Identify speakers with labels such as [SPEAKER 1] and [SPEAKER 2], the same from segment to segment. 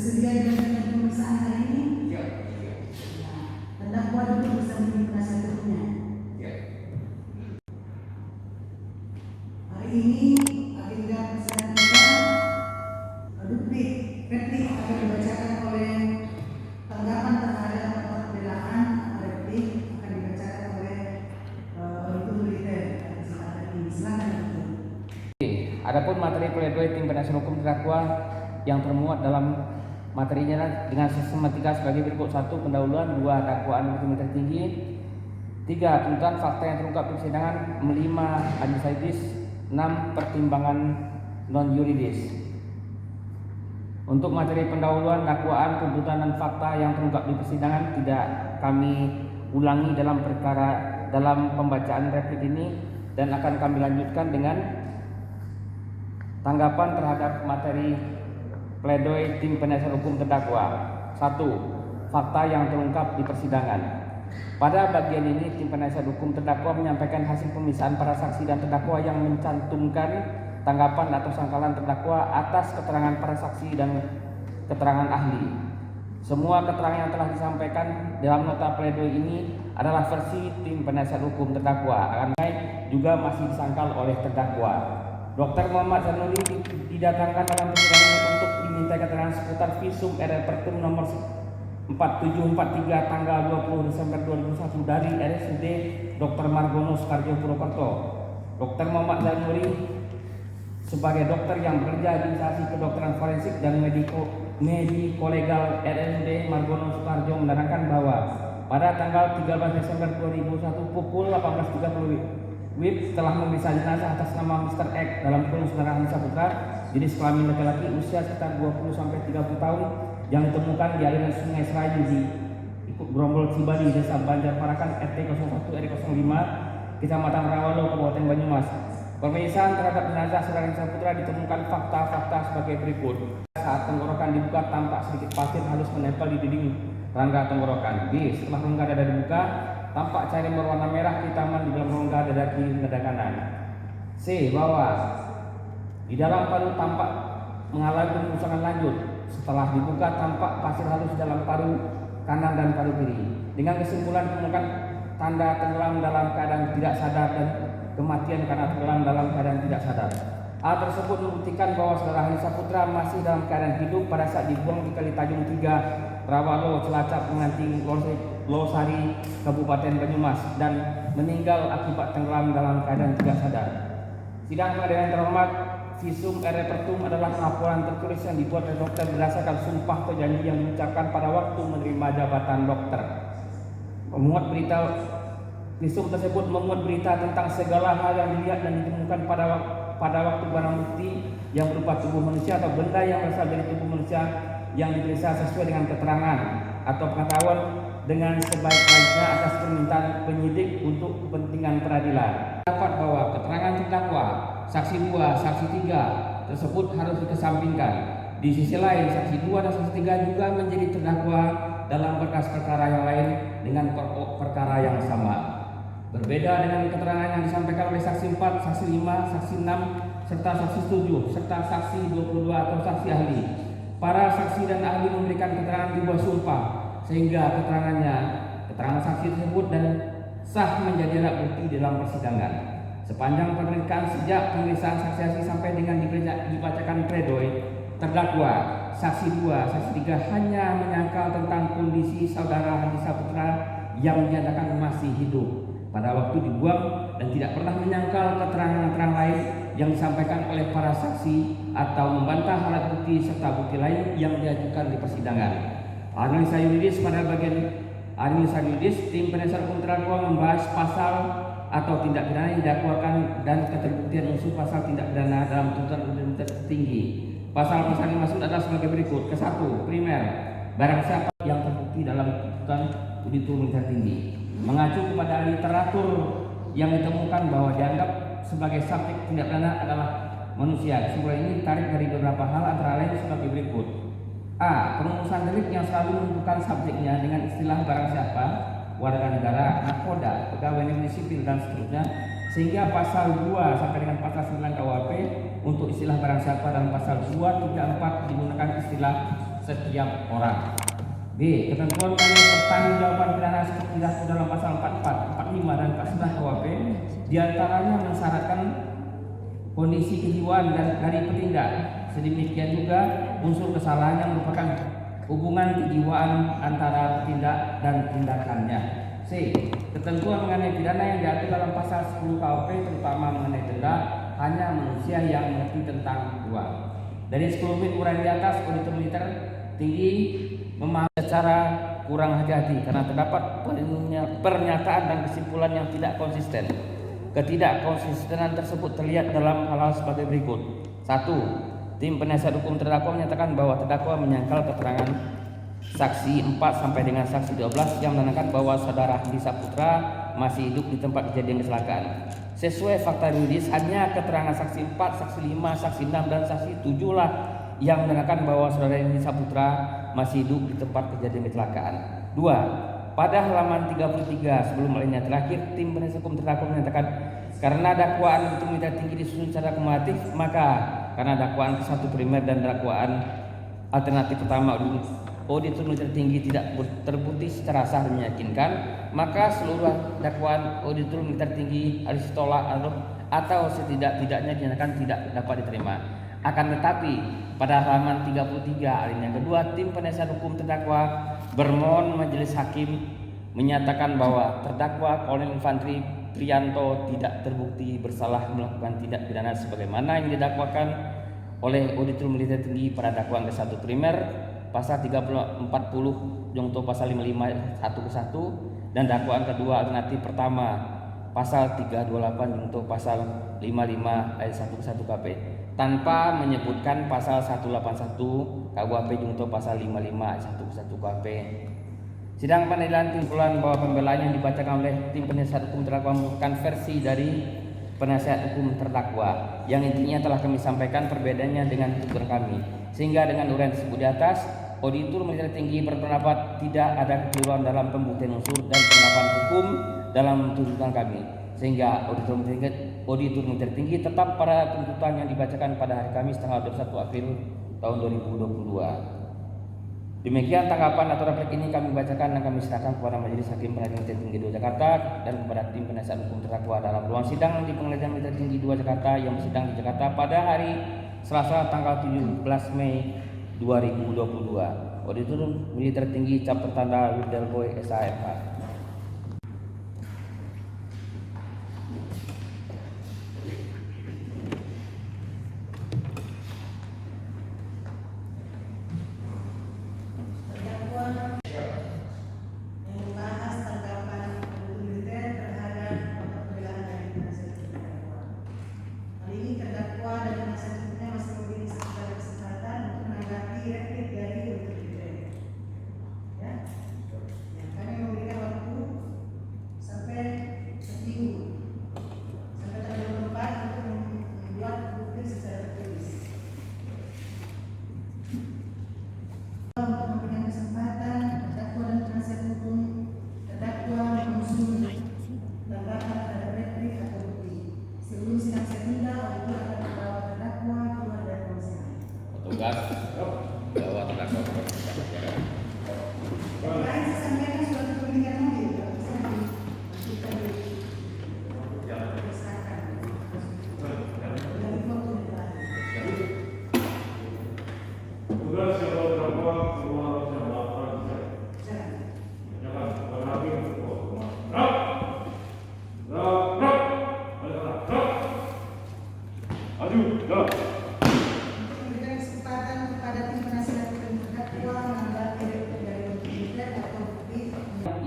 [SPEAKER 1] bersedia dengan pemeriksaan hari ini?
[SPEAKER 2] Ya.
[SPEAKER 1] Nah, terdakwa duduk bersama dengan penasihat hukumnya.
[SPEAKER 2] Ya.
[SPEAKER 1] Hari ini agenda persidangan kita replik akan dibacakan oleh tanggapan terhadap pembelaan replik akan dibacakan oleh itu militer. Silakan itu.
[SPEAKER 3] Adapun materi pledoi tim penasihat hukum terdakwa yang termuat dalam materinya dengan sistematika sebagai berikut: 1. Pendahuluan. 2. Dakwaan hukum tertinggi. 3. Tuntutan fakta yang terungkap di persidangan. 5. Undecided. 6. Pertimbangan non yuridis. Untuk materi pendahuluan, dakwaan, tuntutan dan fakta yang terungkap di persidangan tidak kami ulangi dalam pembacaan replik ini dan akan kami lanjutkan dengan tanggapan terhadap materi pledoi tim penasihat hukum terdakwa. 1. Fakta yang terungkap di persidangan. Pada bagian ini tim penasihat hukum terdakwa menyampaikan hasil pemeriksaan para saksi dan terdakwa yang mencantumkan tanggapan atau sangkalan terdakwa atas keterangan para saksi dan keterangan ahli. Semua keterangan yang telah disampaikan dalam nota pledoi ini adalah versi tim penasihat hukum terdakwa, akan juga masih disangkal oleh terdakwa. Dr. Muhammad Zanuri didatangkan dalam persidangan untuk diminta keterangan seputar visum RL Pertum nomor 4743 tanggal 20 Desember 2001 dari RSUD Dr. Margono Soekarjo Purwokerto. Dr. Muhammad Zanuri sebagai dokter yang bekerja di instansi kedokteran forensik dan mediko-legal RSUD Margono Soekarjo menerangkan bahwa pada tanggal 13 Desember 2001 pukul 18.30 WIB telah memeriksa jenazah atas nama Mr. X dalam kurung saudara Hanisa Putra, jenis kelamin laki-laki, usia sekitar 20-30 tahun, yang ditemukan di aliran Sungai Serayu di Grombol Cibadi, Desa Banjar Parakan, RT 01 RW 05, Kecamatan Rawalo, Kabupaten Banyumas. Pemeriksaan terhadap jenazah saudara Hanisa Putra ditemukan fakta-fakta sebagai berikut. Saat tenggorokan dibuka, tampak sedikit pasir halus menempel di dinding rongga tenggorokan. B. Setelah rongga dada dibuka, tampak cairan berwarna merah kehitaman di dalam rongga dada kiri dan dada kanan. C. Bahwa di dalam paru tampak mengalami pembusukan lanjut. Setelah dibuka tampak pasir halus dalam paru kanan dan paru kiri. Dengan kesimpulan ditemukan tanda tenggelam dalam keadaan tidak sadar dan kematian karena tenggelam dalam keadaan tidak sadar. Hal tersebut membuktikan bahwa saudara Hanisa Putra masih dalam keadaan hidup pada saat dibuang di Kali Tanjung 3, Rawalo, Cilacap, Pengantin, Losari, Kabupaten Banyumas, dan meninggal akibat tenggelam dalam keadaan tidak sadar. Sidang pengadilan terhormat, visum RL Pertum adalah laporan tertulis yang dibuat oleh dokter berdasarkan sumpah atau janji yang diucapkan pada waktu menerima jabatan dokter. Visum tersebut memuat berita tentang segala hal yang dilihat dan ditemukan pada waktu barang bukti yang berupa tubuh manusia atau benda yang berasal dari tubuh manusia yang diperiksa sesuai dengan keterangan atau pengetahuan dengan sebaik-baiknya atas permintaan penyidik untuk kepentingan peradilan. Dapat bahwa keterangan terdakwa, saksi 2, saksi 3 tersebut harus dikesampingkan. Di sisi lain, saksi 2 dan saksi 3 juga menjadi terdakwa dalam berkas perkara yang lain dengan pokok perkara yang sama. Berbeda dengan keterangan yang disampaikan oleh saksi 4, saksi 5, saksi 6, serta saksi 7, serta saksi 22 atau saksi ahli. Para saksi dan ahli memberikan keterangan di bawah sumpah, sehingga keterangan saksi tersebut dan sah menjadi alat bukti dalam persidangan. Sepanjang pemeriksaan sejak pemeriksaan saksi-saksi sampai dengan dibacakan pledoi, terdakwa, saksi 2, saksi 3 hanya menyangkal tentang kondisi saudara Hanisa Putra yang dinyatakan masih hidup pada waktu dibuang dan tidak pernah menyangkal keterangan-keterangan lain yang disampaikan oleh para saksi atau membantah alat bukti serta bukti lain yang diajukan di persidangan. Analisa yuridis pada bagian analisa yuridis, tim penasihat hukum terdakwa membahas pasal atau tindak pidana yang didakwakan dan keterbuktian unsur pasal tindak pidana dalam tuntutan umum tertinggi. Pasal-pasal yang dimaksud adalah sebagai berikut. Ke-1, primer, barang siapa yang terbukti dalam tuntutan umum tertinggi. Mengacu kepada literatur yang ditemukan bahwa dianggap sebagai subjek tindak pidana adalah manusia. Kesimpulan ini ditarik dari beberapa hal antara lain sebagai berikut. A. Perumusan delik yang selalu menentukan subjeknya dengan istilah barang siapa, warga negara, nakoda, pegawai negeri sipil dan seterusnya, sehingga pasal 2 sampai dengan pasal 9 KUHP untuk istilah barang siapa dan pasal 234 digunakan istilah setiap orang. B. Ketentuan mengenai pertanggungjawaban pidana seperti diatur dalam pasal 44, 45 dan 49 KUHP diantaranya mensyaratkan kondisi kejiwaan dari petindak. Sedemikian juga unsur kesalahan yang merupakan hubungan kejiwaan antara petindak dan tindakannya. C. Ketentuan mengenai pidana yang diatur dalam pasal 10 KUHP terutama mengenai denda hanya manusia yang mengerti tentang uang. Dari 10 uraian di atas, auditor militer tinggi memahami secara kurang hati-hati karena terdapat pernyataan dan kesimpulan yang tidak konsisten. Ketidakkonsistenan tersebut terlihat dalam hal-hal sebagai berikut. 1. Tim penasihat hukum terdakwa menyatakan bahwa terdakwa menyangkal keterangan saksi 4 sampai dengan saksi 12 yang menerangkan bahwa saudara Hadi Saputra masih hidup di tempat kejadian kecelakaan. Sesuai fakta yuridis, hanya keterangan saksi 4, saksi 5, saksi 6 dan saksi 7 lah yang menerangkan bahwa saudara Hadi Saputra masih hidup di tempat kejadian kecelakaan. 2. Pada halaman 33 sebelum alinea terakhir, tim penasihat hukum terdakwa menyatakan karena dakwaan itu minta tinggi disusun secara kumulatif, maka karena dakwaan ke-1 primer dan dakwaan alternatif pertama auditor militer tinggi tidak terbukti secara sah dan meyakinkan, maka seluruh dakwaan auditor militer tinggi harus ditolak atau setidak-tidaknya dinyatakan tidak dapat diterima. Akan tetapi pada halaman 33 alinea kedua, tim penasihat hukum terdakwa bermohon majelis hakim menyatakan bahwa terdakwa Kolonel Infantri Prianto tidak terbukti bersalah melakukan tindak pidana sebagaimana yang didakwakan oleh auditor militer tinggi pada dakwaan ke-1 primer pasal 340 junto pasal 55 1 ke 1 dan dakwaan kedua alternatif pertama pasal 328 junto pasal 55 ayat 1 ke 1 KP tanpa menyebutkan pasal 181 KUHP junto pasal 55 ayat 1 ke 1 KP. Sidang pengadilan kesimpulan bahwa pembelaan yang dibacakan oleh tim penasihat hukum terdakwa merupakan versi dari penasihat hukum terdakwa yang intinya telah kami sampaikan perbedaannya dengan tuntutan kami, sehingga dengan uraian tersebut di atas, auditor militer tinggi berpendapat tidak ada kekeliruan dalam pembuktian unsur dan penerapan hukum dalam tuntutan kami, sehingga auditor militer tinggi tetap pada tuntutan yang dibacakan pada hari Kamis tanggal 21 April tahun 2022. Demikian tanggapan atau replik ini kami bacakan dan kami serahkan kepada Majelis Hakim Pengadilan Militer Tinggi 2 Jakarta dan kepada tim penasihat hukum terdakwa dalam ruang sidang di Pengadilan Militer Tinggi 2 Jakarta yang bersidang di Jakarta pada hari Selasa tanggal 17 Mei 2022. Auditor Militer Tinggi cap tertanda Widelboy SHMH. Petugas bawa terdakwa ke persidangan.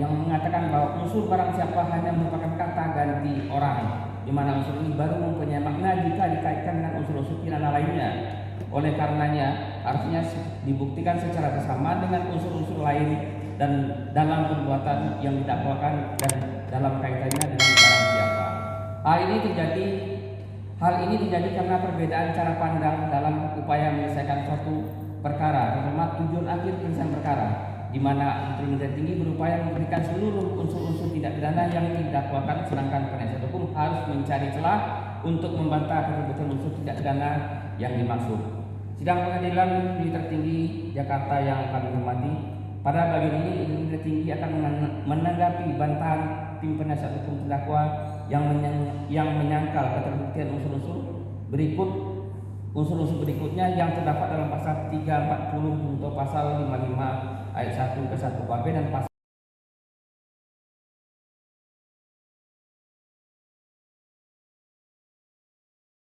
[SPEAKER 3] Yang mengatakan bahwa unsur barang siapa hanya merupakan kata ganti orang, di mana unsur ini baru mempunyai makna jika dikaitkan dengan unsur-unsur pidana lainnya. Oleh karenanya harusnya dibuktikan secara bersama dengan unsur-unsur lain dan dalam perbuatan yang didakwakan dan dalam kaitannya dengan barang siapa. Hal ini terjadi karena perbedaan cara pandang dalam upaya menyelesaikan suatu perkara, terutama tujuan akhir penyelesaian perkara, di mana auditor tinggi berupaya memberikan seluruh unsur-unsur tindak pidana yang didakwakan, sedangkan penasihat hukum harus mencari celah untuk membantah keterlibatan unsur tindak pidana yang dimaksud. Sidang Pengadilan Negeri Tertinggi Jakarta yang kami hormati, pada bagian ini Negeri Tertinggi akan menanggapi bantahan tim penasihat hukum terdakwa yang menyangkal keterbuktian unsur-unsur berikutnya yang terdapat dalam pasal 340 atau pasal 55 ayat 1 ke 1 KUHP dan pasal